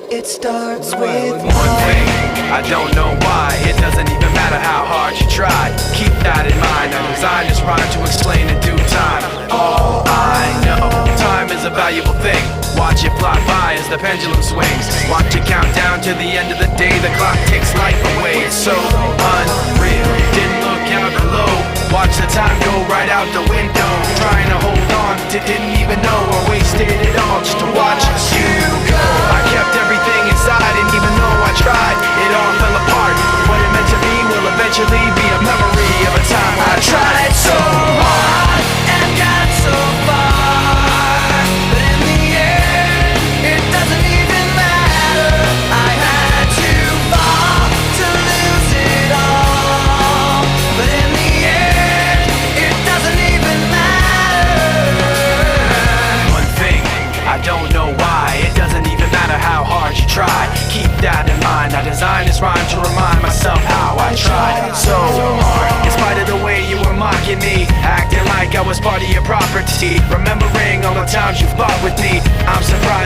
It starts with one thing. I don't know why. It doesn't even matter how hard you try. Keep that in mind. I designed this rhyme to explain in due time. All I know, time is a valuable thing. Watch it fly by as the pendulum swings. Watch it count down to the end of the day. The clock takes life away. It's so unreal. Didn't look out below. Watch the time go right out the window. Trying to hold on to didn't even know I wasted it all just to watch you go. I kept everything inside, and even though I tried, it all fell apart. What it meant to be will eventually be a memory of a time I tried so hard and got so far, but in the end, it doesn't even matter. I had to fall to lose it all, but in the end, it doesn't even matter. One thing, I don't know why. It doesn't even matter how hard you try. Keep that in mind. I designed this rhyme to remind myself how I tried so hard. In spite of the way you were mocking me, acting like I was part of your property, remembering all the times you fought with me. I'm surprised